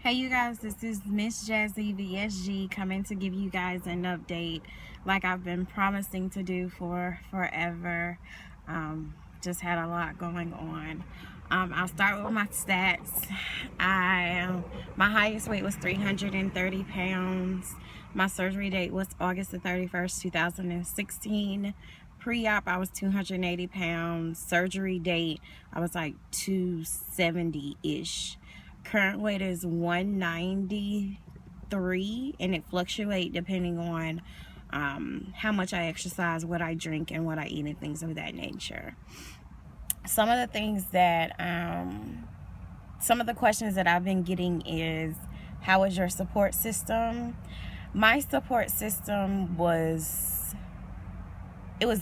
Hey you guys, this is Miss Jazzy VSG coming to give you guys an update like I've been promising to do for forever. Just had a lot going on. I'll start with my stats. My highest weight was 330 pounds. My surgery date was August the 31st, 2016. Pre-op, I was 280 pounds. Surgery date, I was like 270-ish. Current weight is 193, and it fluctuates depending on how much I exercise, what I drink, and what I eat, and things of that nature. Some of the things that, some of the questions that I've been getting is, how is your support system? My support system was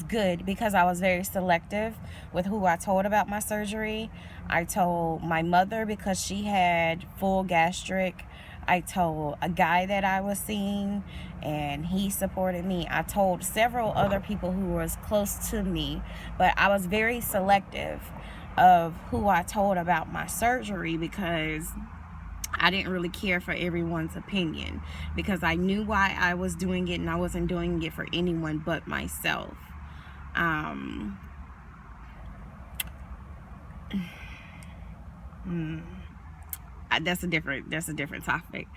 good because I was very selective with who I told about my surgery. I told my mother because she had full gastric. I told a guy that I was seeing and he supported me. I told several other people who was close to me, but I was very selective of who I told about my surgery because I didn't really care for everyone's opinion, because I knew why I was doing it and I wasn't doing it for anyone but myself. That's a different topic.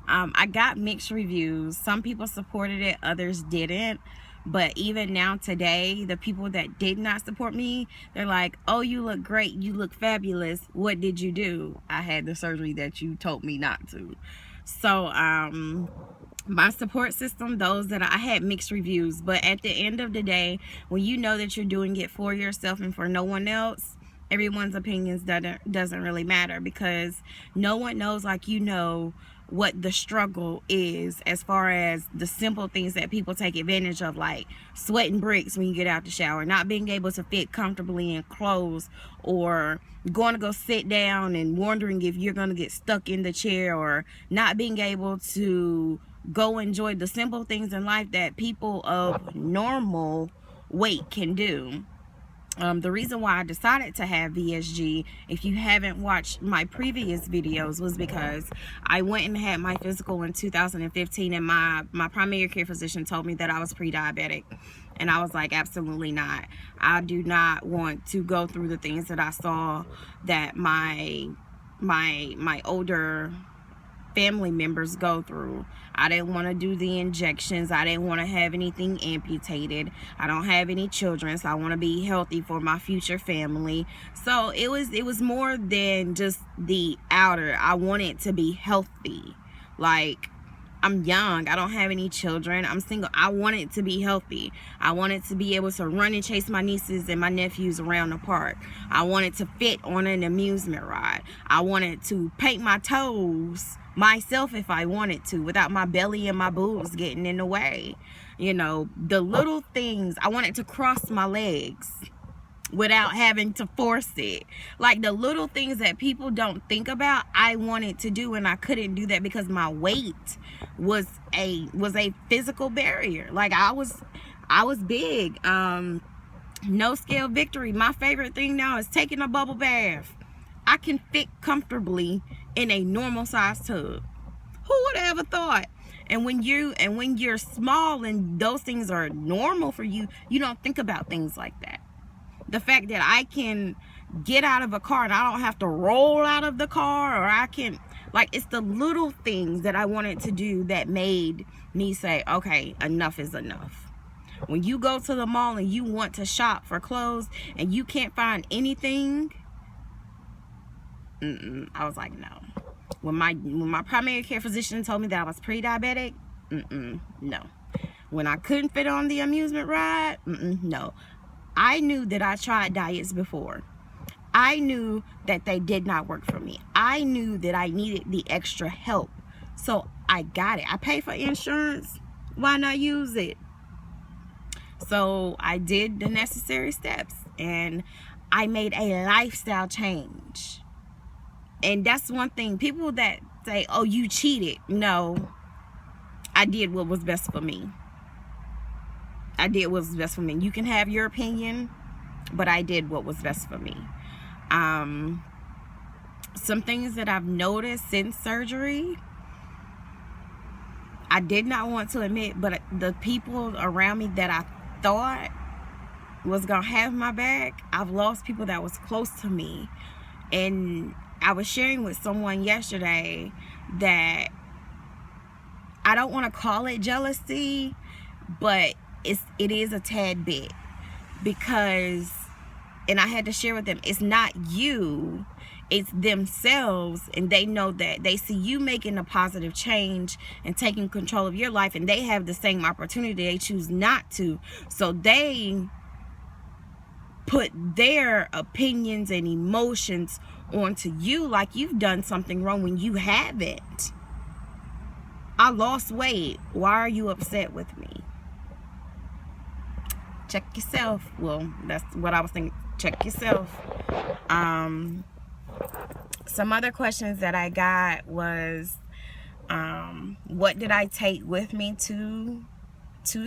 I got mixed reviews. Some people supported it, others didn't. But even now today, the people that did not support me, they're like, oh, you look great, you look fabulous, what did you do? I had the surgery that you told me not to. So my support system, those that I had mixed reviews, but at the end of the day, when you know that you're doing it for yourself and for no one else, everyone's opinions doesn't really matter, because no one knows like you know what the struggle is, as far as the simple things that people take advantage of, like sweating bricks when you get out the shower, not being able to fit comfortably in clothes, or going to go sit down and wondering if you're going to get stuck in the chair, or not being able to go enjoy the simple things in life that people of normal weight can do. The reason why I decided to have VSG, if you haven't watched my previous videos, was because I went and had my physical in 2015, and my primary care physician told me that I was pre-diabetic. And I was like, absolutely not. I do not want to go through the things that I saw that my older family members go through. I didn't want to do the injections. I didn't want to have anything amputated. I don't have any children, so I want to be healthy for my future family. So it was more than just the outer. I wanted to be healthy. Like, I'm young, I don't have any children, I'm single. I wanted to be healthy. I wanted to be able to run and chase my nieces and my nephews around the park. I wanted to fit on an amusement ride. I wanted to paint my toes myself if I wanted to, without my belly and my boobs getting in the way. You know, the little things. I wanted to cross my legs without having to force it. Like, the little things that people don't think about, I wanted to do, and I couldn't do that because my weight was a physical barrier. Like, I was big. No scale victory. My favorite thing now is taking a bubble bath. I can fit comfortably in a normal size tub. Who would have ever thought? And when you're small and those things are normal for you, you don't think about things like that. The fact that I can get out of a car and I don't have to roll out of the car, or I can, like, it's the little things that I wanted to do that made me say, okay, enough is enough. When you go to the mall and you want to shop for clothes and you can't find anything, I was like, no. When my primary care physician told me that I was pre-diabetic, no. When I couldn't fit on the amusement ride, no. I knew that I tried diets before. I knew that they did not work for me. I knew that I needed the extra help. So I got it. I pay for insurance. Why not use it? So I did the necessary steps, and I made a lifestyle change. And that's one thing. People that say, oh, you cheated. No, I did what was best for me. I did what was best for me. You can have your opinion, but I did what was best for me. some things that I've noticed since surgery, I did not want to admit, but the people around me that I thought was gonna have my back, I've lost people that was close to me. And I was sharing with someone yesterday that I don't want to call it jealousy, but it is a tad bit, because, and I had to share with them, it's not you, it's themselves, and they know that they see you making a positive change and taking control of your life, and they have the same opportunity, they choose not to, so they put their opinions and emotions onto you like you've done something wrong when you haven't. I lost weight, why are you upset with me? Check yourself. Well, that's what I was thinking. Check yourself. Some other questions that I got was, what did I take with me to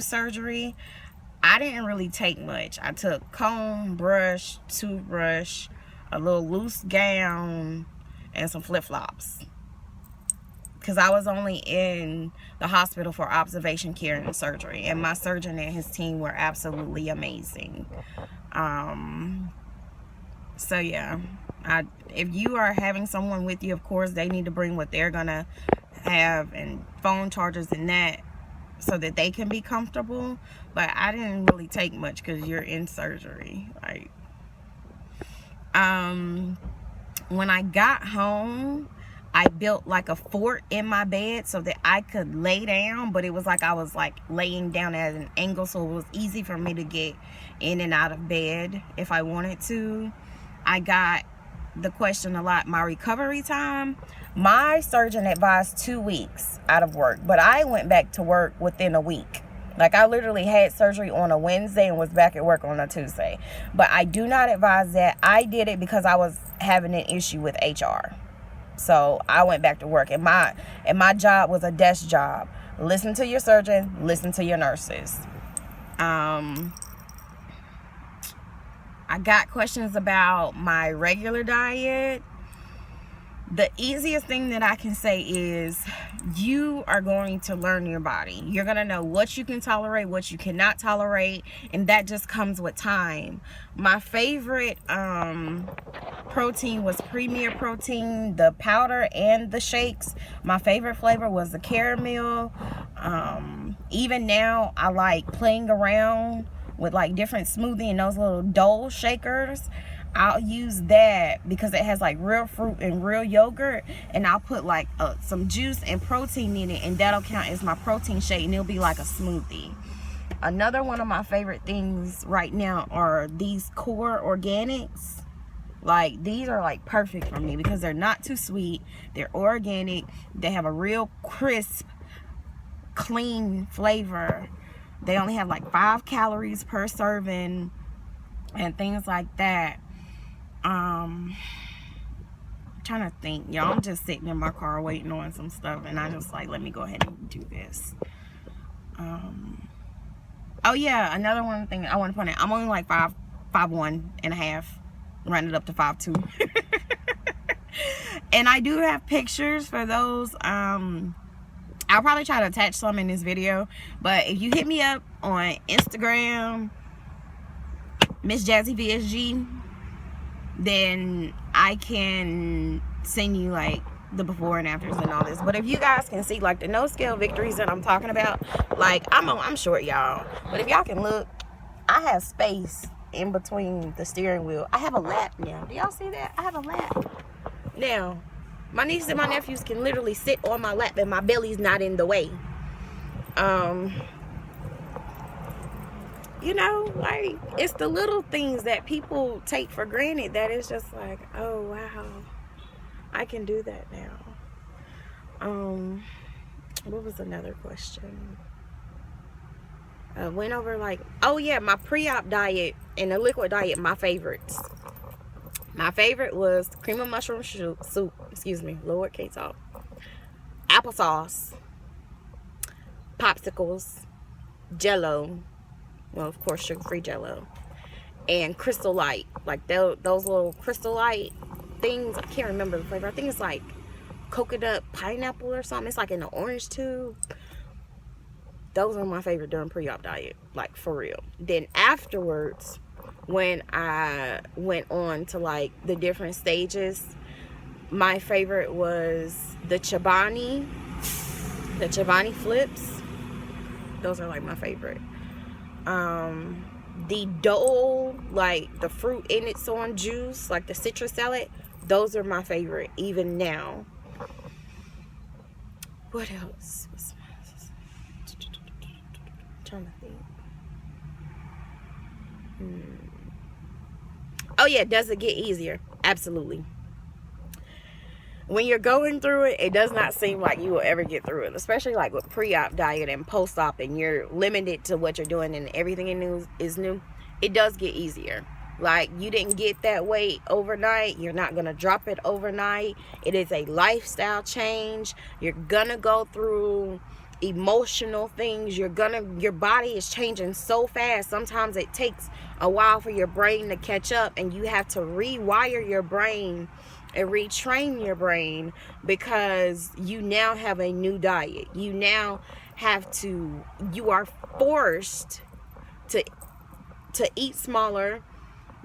surgery? I didn't really take much. I took comb, brush, toothbrush, a little loose gown, and some flip-flops, because I was only in the hospital for observation care and surgery, and my surgeon and his team were absolutely amazing. So yeah, if you are having someone with you, of course they need to bring what they're gonna have, and phone chargers and that, so that they can be comfortable. But I didn't really take much because you're in surgery. Like, when I got home, I built like a fort in my bed so that I could lay down, but it was like I was like laying down at an angle, so it was easy for me to get in and out of bed if I wanted to. I got the question a lot, my recovery time. My surgeon advised 2 weeks out of work, but I went back to work within a week. Like, I literally had surgery on a Wednesday and was back at work on a Tuesday. But I do not advise that. I did it because I was having an issue with HR. So I went back to work, and my job was a desk job. Listen to your surgeon, listen to your nurses. I got questions about my regular diet. The easiest thing that I can say is you are going to learn your body. You're going to know what you can tolerate, what you cannot tolerate, and that just comes with time. My favorite protein was Premier Protein, the powder and the shakes. My favorite flavor was the caramel. Even now, I like playing around with like different smoothie and those little Dole shakers. I'll use that because it has like real fruit and real yogurt, and I'll put like some juice and protein in it, and that'll count as my protein shake, and it'll be like a smoothie. Another one of my favorite things right now are these Core Organics. Like, these are like perfect for me because they're not too sweet, they're organic, they have a real crisp, clean flavor. They only have like 5 calories per serving and things like that. I'm trying to think, y'all. I'm just sitting in my car waiting on some stuff, and I just like, let me go ahead and do this. Oh yeah, another one thing I want to point out, I'm only like 5'1" and a half, rounded up to 5'2". And I do have pictures for those. I'll probably try to attach some in this video, but if you hit me up on Instagram, Miss Jazzy VSG, then I can send you like the before and afters and all this. But if you guys can see like the no scale victories that I'm talking about, like I'm short, y'all, but if y'all can look, I have space in between the steering wheel. I have a lap now. Do y'all see that? I have a lap now. My nieces and my nephews can literally sit on my lap and my belly's not in the way. You know, like, it's the little things that people take for granted that it's just like, oh wow, I can do that now. What was another question? I went over like, oh yeah, my pre-op diet and the liquid diet, my favorites. My favorite was cream of mushroom soup, excuse me, Lord, can't talk. Applesauce, popsicles, Jello, well, of course, sugar-free Jello, and Crystal Light, like those little Crystal Light. things. I can't remember the flavor. I think it's like coconut pineapple or something. It's like in an orange tube. Those are my favorite during pre-op diet, like for real. Then afterwards, when I went on to like the different stages, my favorite was the Chobani flips. Those are like my favorite. The Dole, like the fruit in its on juice, like the citrus salad, those are my favorite even now. What else? Trying to think. Oh yeah, does it get easier? Absolutely. When you're going through it, it does not seem like you will ever get through it, especially like with pre-op diet and post-op, and you're limited to what you're doing and everything is new. It does get easier. Like, you didn't get that weight overnight. You're not going to drop it overnight. It is a lifestyle change. You're going to go through emotional things. Your body is changing so fast. Sometimes it takes a while for your brain to catch up, and you have to rewire your brain and retrain your brain, because you now have a new diet. You now you are forced to eat smaller.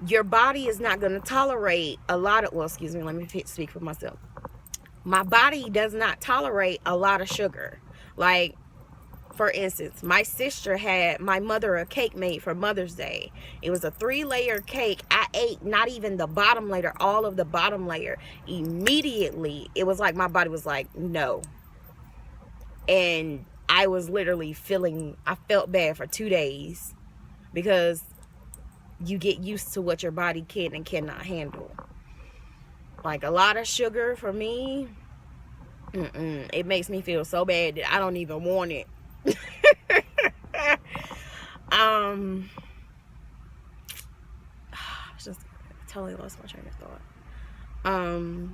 Your body is not going to tolerate a lot of, well, excuse me, let me speak for myself. My body does not tolerate a lot of sugar. Like, for instance, my sister had my mother a cake made for Mother's Day. It was a 3-layer cake. I ate not even the bottom layer, all of the bottom layer. Immediately, it was like my body was like, no. And I was literally I felt bad for 2 days, because you get used to what your body can and cannot handle. Like, a lot of sugar for me, it makes me feel so bad that I don't even want it. Just totally lost my train of thought.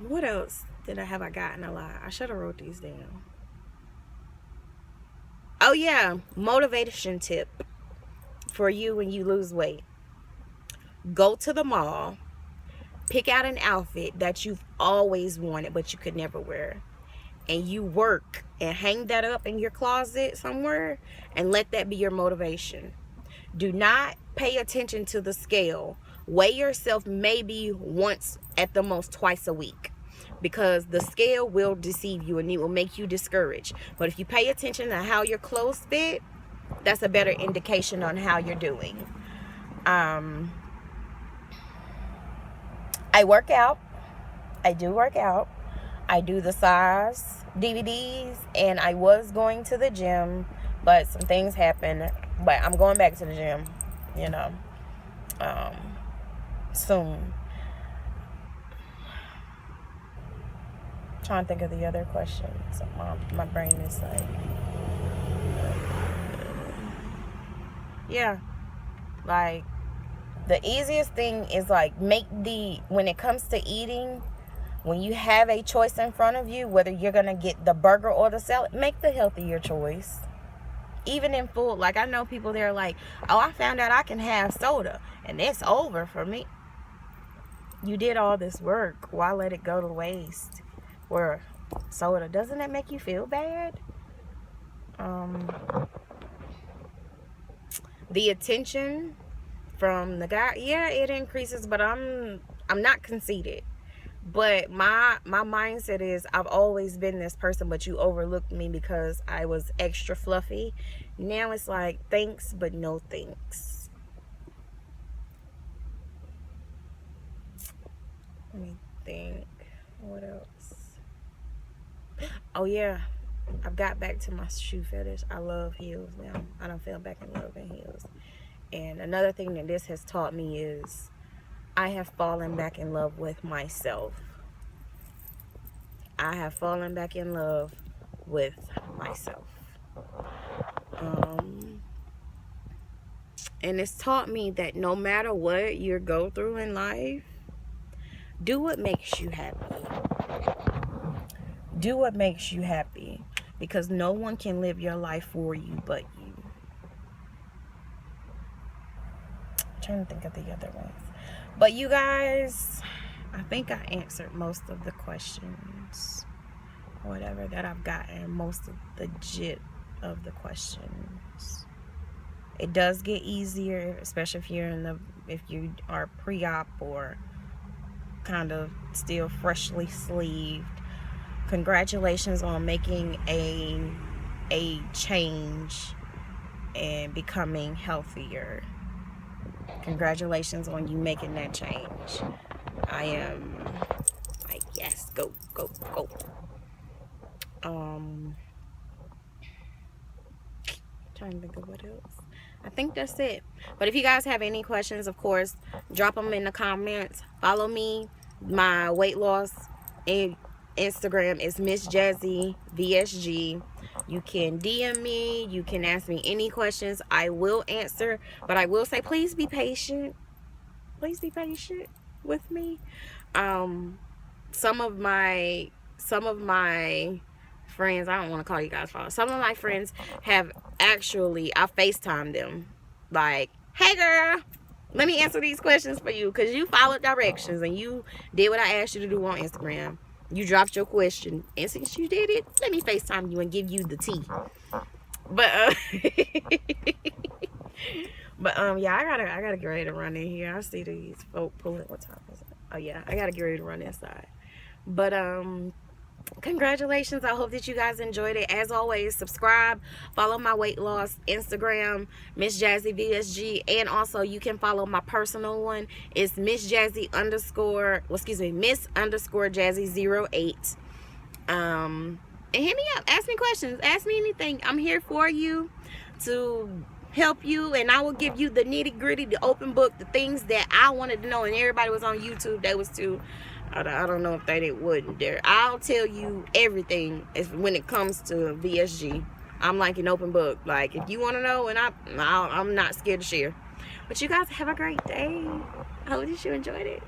What else have I gotten a lot? I should have wrote these down. Oh yeah, motivation tip for you when you lose weight. Go to the mall, pick out an outfit that you've always wanted but you could never wear, and you work and hang that up in your closet somewhere, and let that be your motivation. Do not pay attention to the scale. Weigh yourself maybe once, at the most twice a week, because the scale will deceive you and it will make you discouraged. But if you pay attention to how your clothes fit, that's a better indication on how you're doing. I work out. I do work out. I do the size DVDs, and I was going to the gym, but some things happened. But I'm going back to the gym, soon. Trying to think of the other questions. My brain is like, yeah, like, the easiest thing is like, when it comes to eating, when you have a choice in front of you, whether you're gonna get the burger or the salad, make the healthier choice. Even in food, like, I know people, they're like, oh, I found out I can have soda and it's over for me. You did all this work, why let it go to waste? Where soda, doesn't that make you feel bad? The attention from the guy, yeah, it increases, but I'm not conceited. But my mindset is, I've always been this person, but you overlooked me because I was extra fluffy. Now it's like, thanks, but no thanks. Let me think. What else? Oh yeah, I've got back to my shoe fetish. I love heels now. I don't feel back in love in heels. And another thing that this has taught me is, I have fallen back in love with myself. I have fallen back in love with myself. And it's taught me that no matter what you go through in life, do what makes you happy. Do what makes you happy, because no one can live your life for you but you. I'm trying to think of the other ones. But you guys, I think I answered most of the questions, whatever that I've gotten, most of the gist of the questions. It does get easier, especially if you are pre-op or kind of still freshly sleeved. Congratulations on making a change and becoming healthier. Congratulations on you making that change. I am like, yes, go, go, go. Trying to think of what else. I think that's it. But if you guys have any questions, of course, drop them in the comments. Follow me. My weight loss and Instagram is Miss Jazzy VSG. You can DM me. You can ask me any questions. I will answer. But I will say, please be patient. Please be patient with me. Some of my friends, I don't want to call you guys followers. Some of my friends have actually, I FaceTimed them. Like, hey girl, let me answer these questions for you, because you followed directions and you did what I asked you to do on Instagram. You dropped your question, and since you did it, let me FaceTime you and give you the tea. But yeah, I gotta get ready to run in here. I see these folk pulling. What time is it? Oh yeah, I gotta get ready to run inside. But congratulations. I hope that you guys enjoyed it. As always, subscribe, follow my weight loss Instagram, Miss Jazzy VSG, and also you can follow my personal one. It's Miss Jazzy underscore, well, excuse me, Miss underscore Jazzy 08. And hit me up, ask me questions, ask me anything. I'm here for you to help you, and I will give you the nitty gritty, the open book, the things that I wanted to know. And everybody was on YouTube, they was too, I don't know if they wouldn't dare. I'll tell you everything when it comes to VSG. I'm like an open book. Like, if you want to know, and I'm not scared to share. But you guys have a great day. I hope that you enjoyed it.